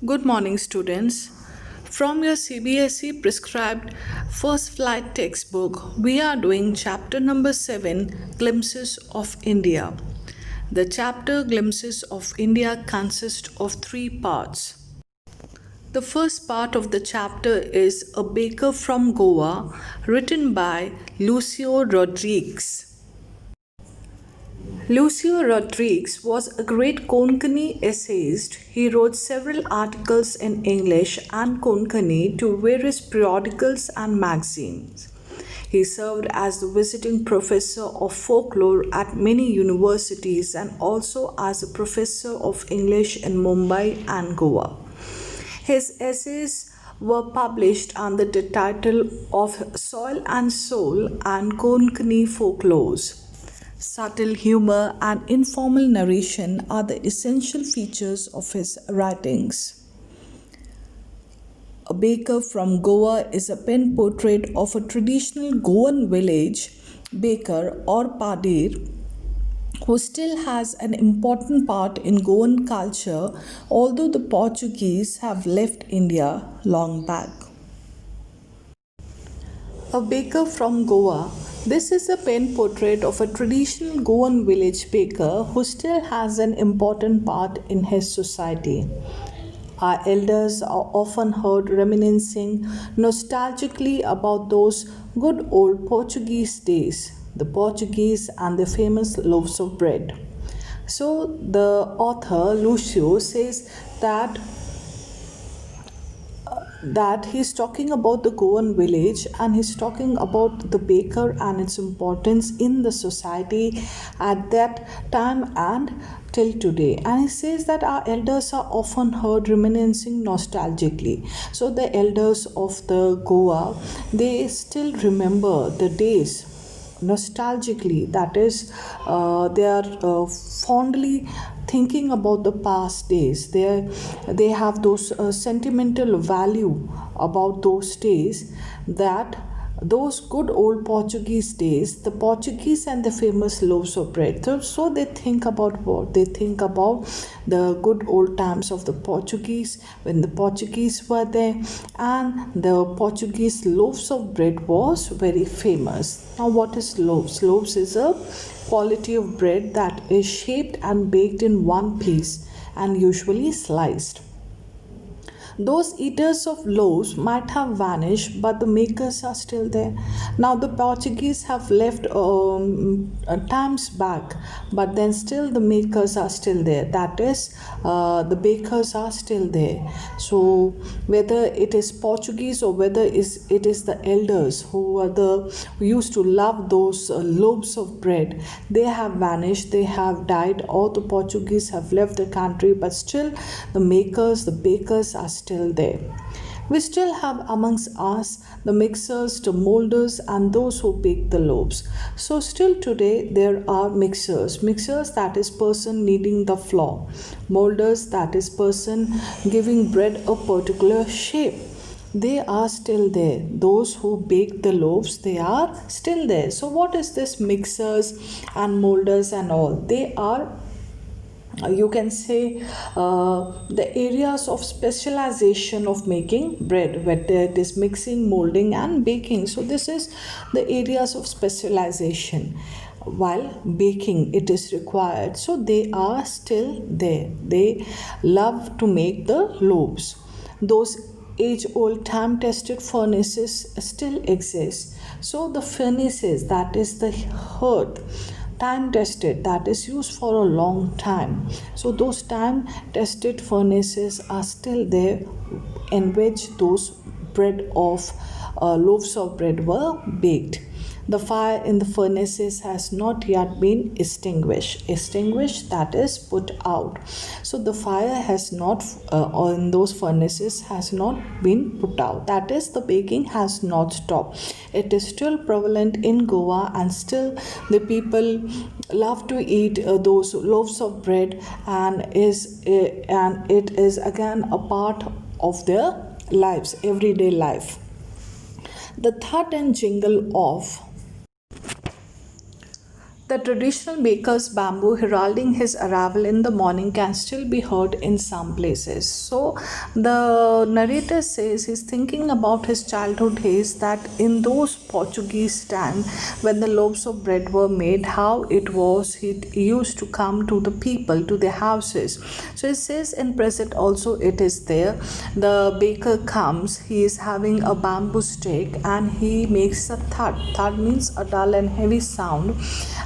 Good morning, students. From your CBSE prescribed first flight textbook, we are doing chapter number 7 Glimpses of India. The chapter Glimpses of India consists of three parts. The first part of the chapter is A Baker from Goa, written by Lucio Rodriguez. Lucio Rodriguez was a great Konkani essayist. He wrote several articles in English and Konkani to various periodicals and magazines. He served as the visiting professor of folklore at many universities and also as a professor of English in Mumbai and Goa. His essays were published under the title of Soil and Soul and Konkani Folklores. Subtle humor and informal narration are the essential features of his writings. A Baker from Goa is a pen portrait of a traditional Goan village baker or padir who still has an important part in Goan culture, although the Portuguese have left India long back. A baker from Goa. This is a pen portrait of a traditional Goan village baker who still has an important part in his society. Our elders are often heard reminiscing nostalgically about those good old Portuguese days, the Portuguese and their famous loaves of bread. So, the author Lucio says that he's talking about the Goan village and he's talking about the baker and its importance in the society at that time and till today. And he says that our elders are often heard reminiscing nostalgically. So the elders of the Goa, they still remember the days nostalgically, that is, they are fondly thinking about the past days. They have those sentimental value about those days, that those good old Portuguese days, the Portuguese and the famous loaves of bread. So they think about what? They think about the good old times of the Portuguese when the Portuguese were there and the Portuguese loaves of bread was very famous. Now, what is loaves? Loaves is a quality of bread that is shaped and baked in one piece and usually sliced. Those eaters of loaves might have vanished, but the makers are still there. Now, the Portuguese have left times back, but then still the makers are still there. That is, the bakers are still there. So, whether it is Portuguese or whether it is the elders who used to love those loaves of bread, they have vanished, they have died, or the Portuguese have left the country, but still the makers, the bakers are still there. We still have amongst us the mixers, the molders, and those who bake the loaves. So, still today there are mixers. Mixers, that is person kneading the flour. Molders, that is person giving bread a particular shape. They are still there. Those who bake the loaves, they are still there. So, what is this mixers and molders and all? They are, you can say, the areas of specialization of making bread, whether it is mixing, molding and baking. So this is the areas of specialization. While baking it is required, so they are still there. They love to make the loaves. Those age old time tested furnaces still exist. So the furnaces, that is the hearth, time tested, that is used for a long time. So those time tested furnaces are still there in which those bread of loaves of bread were baked. The fire in the furnaces has not yet been extinguished, that is put out. So the fire has not in those furnaces has not been put out, that is the baking has not stopped. It is still prevalent in Goa and still the people love to eat those loaves of bread, and it is again a part of their lives, everyday life. The thud and jingle of the The traditional baker's bamboo heralding his arrival in the morning can still be heard in some places. So the narrator says he's thinking about his childhood days, that in those Portuguese time when the loaves of bread were made, how it was he used to come to the people to their houses. So it says in present also it is there. The baker comes, he is having a bamboo stick and he makes a thud. Thud means a dull and heavy sound,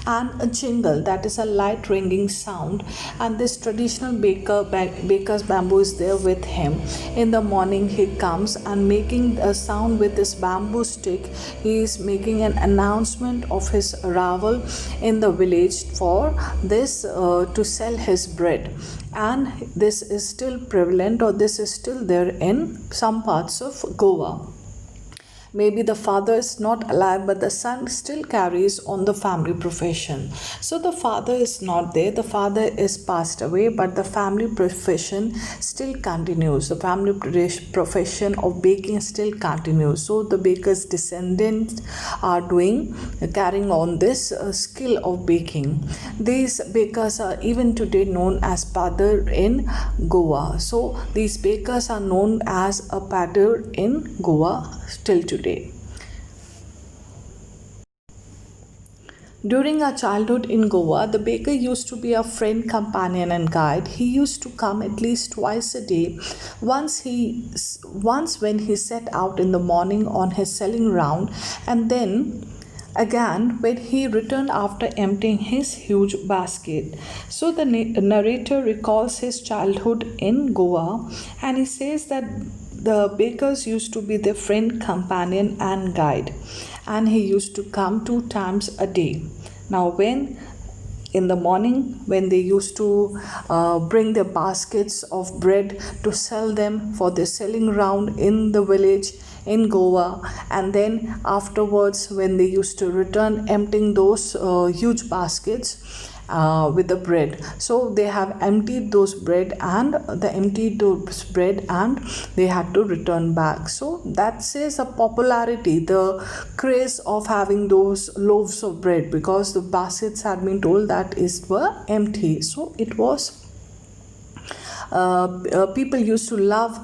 and a jingle, that is a light ringing sound. And this traditional baker's bamboo is there with him. In the morning he comes and making a sound with his bamboo stick, he is making an announcement of his arrival in the village for this to sell his bread. And this is still prevalent, or this is still there in some parts of Goa. Maybe the father is not alive, but the son still carries on the family profession. So the father is not there, the father is passed away, but the family profession still continues. The family profession of baking still continues. So the baker's descendants are carrying on this skill of baking. These bakers are even today known as padar in Goa. So these bakers are known as a padar in Goa till today. During our childhood in Goa, the baker used to be a friend, companion, and guide. He used to come at least twice a day. Once when he set out in the morning on his selling round, and then again when he returned after emptying his huge basket. So the narrator recalls his childhood in Goa, and he says that the bakers used to be their friend, companion, and guide, and he used to come 2 times a day. Now when in the morning, when they used to bring their baskets of bread to sell them for their selling round in the village in Goa, and then afterwards when they used to return emptying those huge baskets with the bread. So they have emptied those bread and they had to return back. So that says a popularity, the craze of having those loaves of bread, because the baskets had been told that were empty. So it was people used to love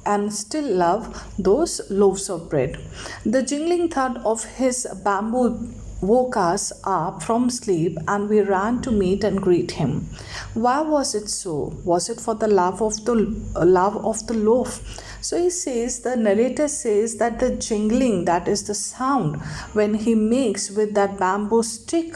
and still love those loaves of bread. The jingling thud of his bamboo woke us up from sleep, and we ran to meet and greet him. Why was it so? Was it for the love of the loaf? So the narrator says that the jingling, that is the sound when he makes with that bamboo stick,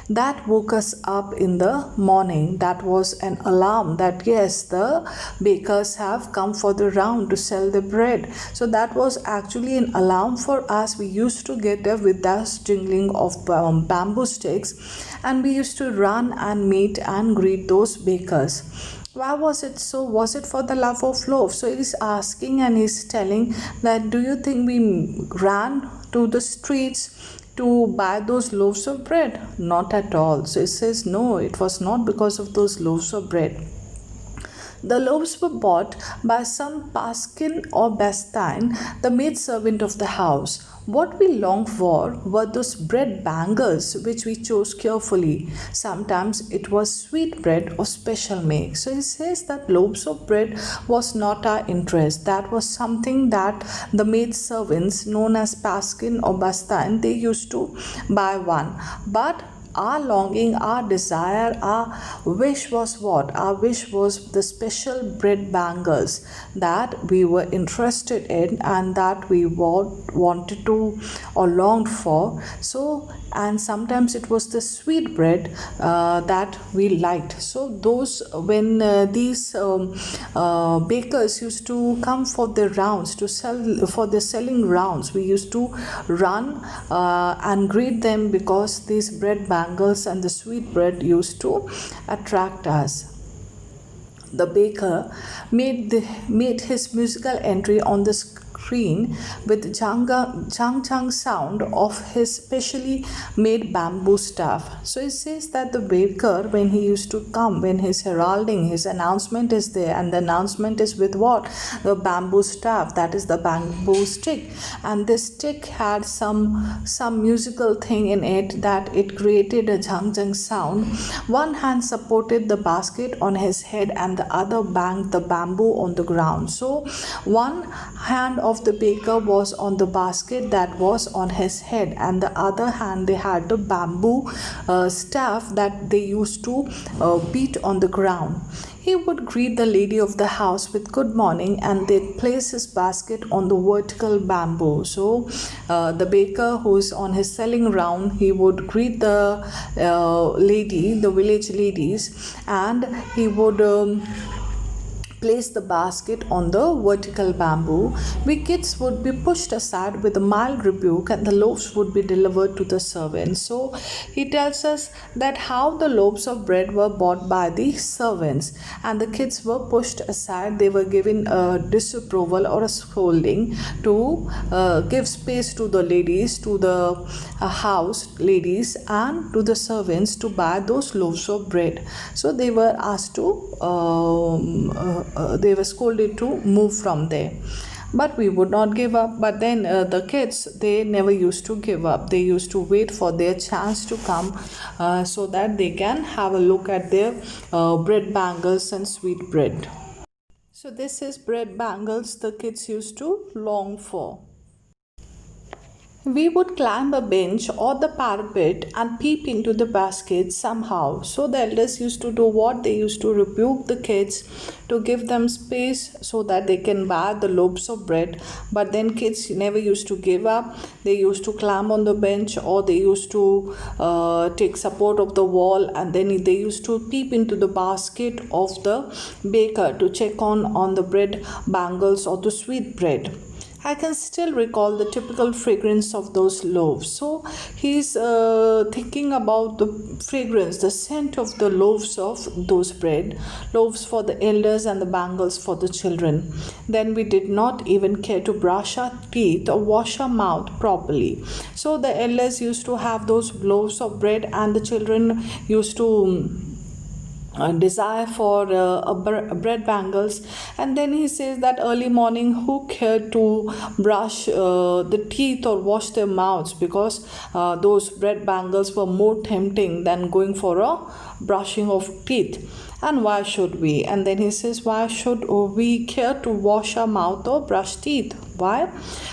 that woke us up in the morning. That was an alarm that yes, the bakers have come for the round to sell the bread. So that was actually an alarm for us. We used to get up with that jingling of bamboo sticks, and we used to run and meet and greet those bakers. Why was it so? Was it for the love of loaf? So he's asking and he's telling that, do you think we ran to the streets to buy those loaves of bread? Not at all. So it says no, it was not because of those loaves of bread. The loaves were bought by some Paskin or Bastine, the maidservant of the house. What we longed for were those bread bangles which we chose carefully. Sometimes it was sweet bread or special make. So he says that loaves of bread was not our interest. That was something that the maidservants known as Paskin or Bastine, they used to buy one. But our longing, our desire, our wish was what? Our wish was the special bread bangles that we were interested in and that we wanted to or longed for. So, and sometimes it was the sweet bread that we liked. So those, when these bakers used to come for their rounds, to sell for their selling rounds, we used to run and greet them, because these bread bangles and the sweet bread used to attract us. The baker made his musical entry on the screen with jang sound of his specially made bamboo staff. So it says that the baker, when he used to come, when he's heralding, his announcement is there, and the announcement is with what? The bamboo staff, that is the bamboo stick. And this stick had some musical thing in it, that it created a jang sound. One hand supported the basket on his head and the other banged the bamboo on the ground. So one hand of the baker was on the basket that was on his head, and the other hand they had the bamboo staff that they used to beat on the ground. He would greet the lady of the house with good morning, and they'd place his basket on the vertical bamboo. So the baker who's on his selling round, he would greet the lady, the village ladies, and he would place the basket on the vertical bamboo. We kids would be pushed aside with a mild rebuke, and the loaves would be delivered to the servants. So he tells us that how the loaves of bread were bought by the servants, and the kids were pushed aside. They were given a disapproval or a scolding to give space to the ladies, to the house ladies, and to the servants to buy those loaves of bread. So they were asked to they were scolded to move from there. But we would not give up. But then the kids, they never used to give up. They used to wait for their chance to come so that they can have a look at their bread bangles and sweet bread. So this is bread bangles the kids used to long for. We would climb a bench or the parapet and peep into the basket somehow. So the elders used to do what? They used to rebuke the kids to give them space so that they can buy the loaves of bread. But then kids never used to give up. They used to climb on the bench, or they used to take support of the wall, and then they used to peep into the basket of the baker to check on the bread bangles or the sweet bread. I can still recall the typical fragrance of those loaves. So he's thinking about the fragrance, the scent of the loaves of those bread, loaves for the elders and the bangles for the children. Then we did not even care to brush our teeth or wash our mouth properly. So the elders used to have those loaves of bread, and the children used to desire for bread bangles. And then he says that early morning, who cared to brush the teeth or wash their mouths, because those bread bangles were more tempting than going for a brushing of teeth. And why should we? And then he says, why should we care to wash our mouth or brush teeth? Why?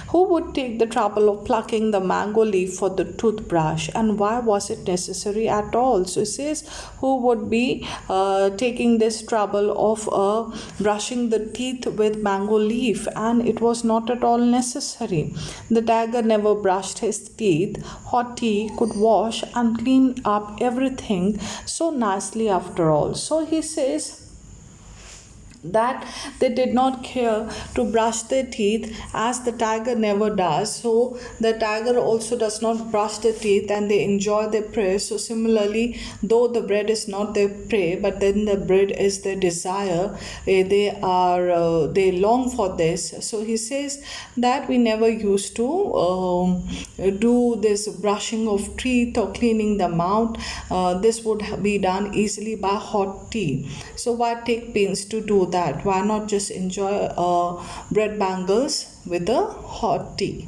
Who would take the trouble of plucking the mango leaf for the toothbrush? And why was it necessary at all? So he says, who would be taking this trouble of brushing the teeth with mango leaf? And it was not at all necessary. The tiger never brushed his teeth. Hot tea could wash and clean up everything so nicely after all. So he says that they did not care to brush their teeth, as the tiger never does. So the tiger also does not brush their teeth, and they enjoy their prey. So similarly, though the bread is not their prey, but then the bread is their desire, they long for this. So he says that we never used to do this brushing of teeth or cleaning the mouth. This would be done easily by hot tea. So why take pains to do that? Why not just enjoy bread bangles with a hot tea?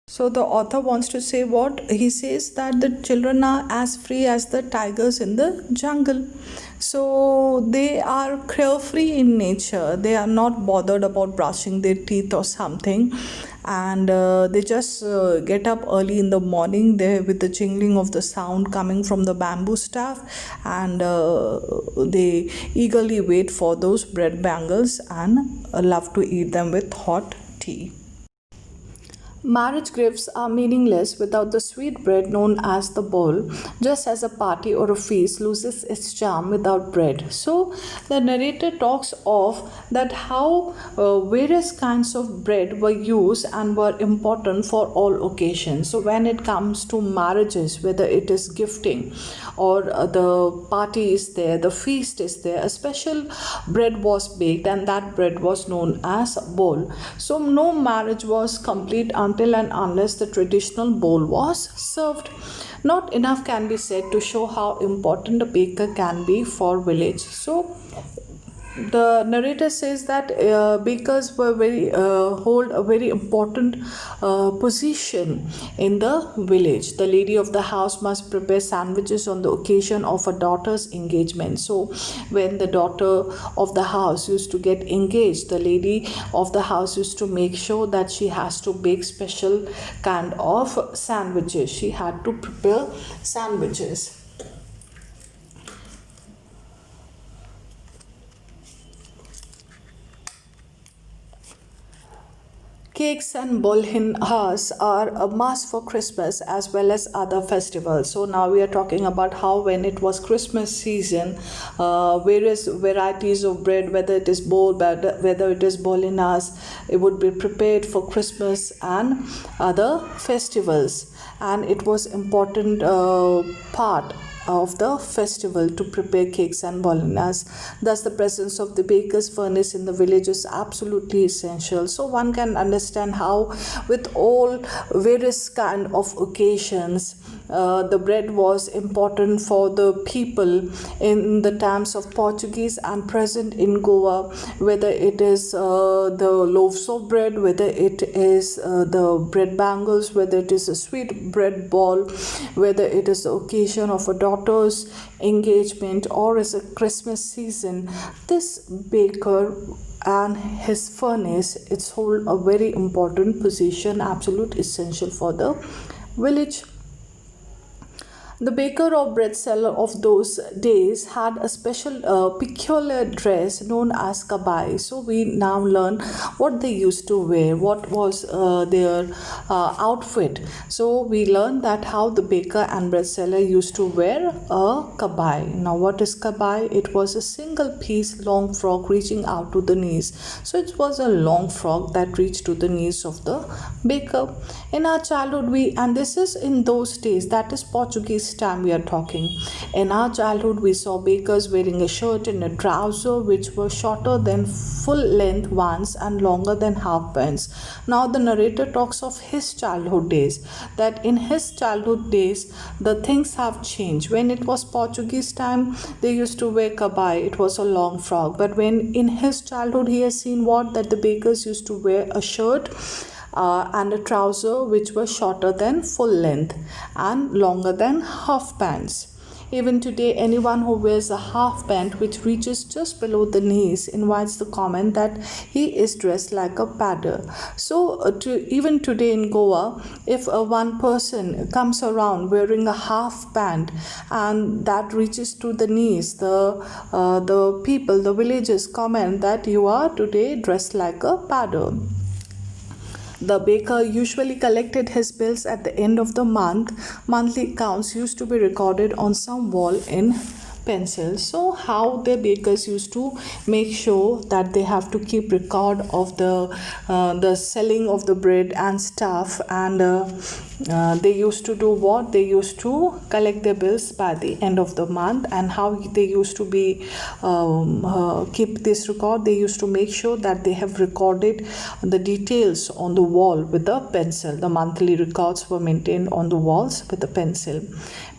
So the author wants to say what? He says that the children are as free as the tigers in the jungle. So they are carefree in nature. They are not bothered about brushing their teeth or something. And they just get up early in the morning there with the jingling of the sound coming from the bamboo staff, and they eagerly wait for those bread bangles and love to eat them with hot tea. Marriage gifts are meaningless without the sweet bread known as the bowl, just as a party or a feast loses its charm without bread. So, the narrator talks of that how various kinds of bread were used and were important for all occasions. So, when it comes to marriages, whether it is gifting or the party is there, the feast is there, a special bread was baked, and that bread was known as bowl. So, no marriage was complete until and unless the traditional bowl was served. Not enough can be said to show how important a baker can be for village. So the narrator says that bakers were very hold a very important position in the village. The lady of the house must prepare sandwiches on the occasion of a daughter's engagement. So when the daughter of the house used to get engaged, the lady of the house used to make sure that she has to bake special kind of sandwiches. She had to prepare sandwiches. Cakes and bolhinhas are a must for Christmas as well as other festivals. So now we are talking about how when it was Christmas season, various varieties of bread, whether it is bowl, whether it is bolhinhas, it would be prepared for Christmas and other festivals. And it was important part of the festival to prepare cakes and bolhinhas. Thus, the presence of the baker's furnace in the village is absolutely essential. So one can understand how, with all various kind of occasions, the bread was important for the people in the times of Portuguese and present in Goa, whether it is the loaves of bread, whether it is the bread bangles, whether it is a sweet bread ball, whether it is the occasion of a daughter's engagement or is a Christmas season. This baker and his furnace, it's hold a very important position, absolute essential for the village. The baker or bread seller of those days had a special peculiar dress known as kabai. So we now learn what they used to wear, what was their outfit. So we learn that how the baker and bread seller used to wear a kabai. Now what is kabai? It was a single piece long frock reaching out to the knees. So it was a long frock that reached to the knees of the baker. In our childhood, and this is in those days, that is Portuguese time we are talking. In our childhood, we saw bakers wearing a shirt and a trouser which were shorter than full length ones and longer than half pants. Now the narrator talks of his childhood days, that in his childhood days the things have changed. When it was Portuguese time, they used to wear kabai, it was a long frock. But when in his childhood he has seen what, that the bakers used to wear a shirt and a trouser which were shorter than full length and longer than half pants. Even today, anyone who wears a half pant which reaches just below the knees invites the comment that he is dressed like a padder. So, even today in Goa, if one person comes around wearing a half pant and that reaches to the knees, the people, the villagers comment that you are today dressed like a padder. The baker usually collected his bills at the end of the month. Monthly accounts used to be recorded on some wall in pencil. So how the bakers used to make sure that they have to keep record of the selling of the bread and stuff, and they used to do what, they used to collect their bills by the end of the month. And how they used to be keep this record, they used to make sure that they have recorded the details on the wall with a pencil. The monthly records were maintained on the walls with a pencil.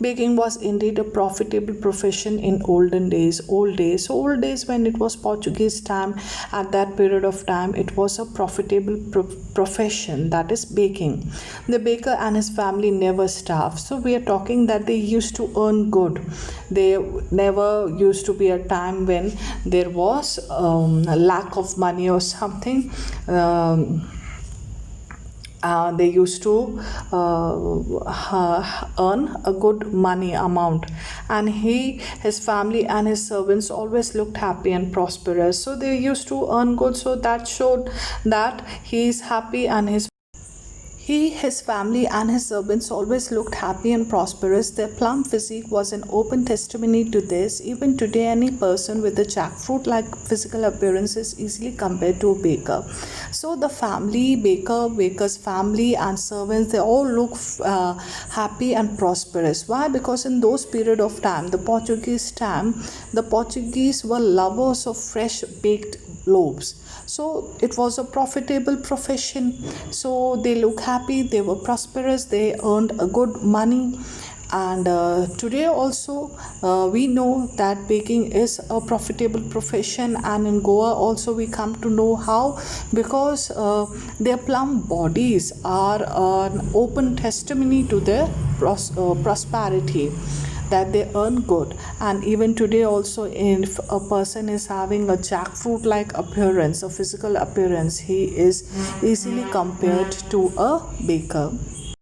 Baking was indeed a profitable profession in old days. Old days when it was Portuguese time, at that period of time it was a profitable profession, that is baking. The baker and his family never starved. So we are talking that they used to earn good. They never used to be a time when there was a lack of money or something. They used to earn a good money amount, and his family and his servants always looked happy and prosperous. So they used to earn good, so that showed that he is happy and He, his family, and his servants always looked happy and prosperous. Their plump physique was an open testimony to this. Even today, any person with a jackfruit like physical appearance is easily compared to a baker. So, the family, baker's family, and servants, they all look happy and prosperous. Why? Because in those period of time, the Portuguese were lovers of fresh baked loaves. So it was a profitable profession. So they look happy, they were prosperous, they earned a good money. And today also we know that baking is a profitable profession, and in Goa also we come to know how, because their plump bodies are an open testimony to their prosperity, that they earn good. And even today also, if a person is having a jackfruit like appearance, a physical appearance, he is easily compared to a baker.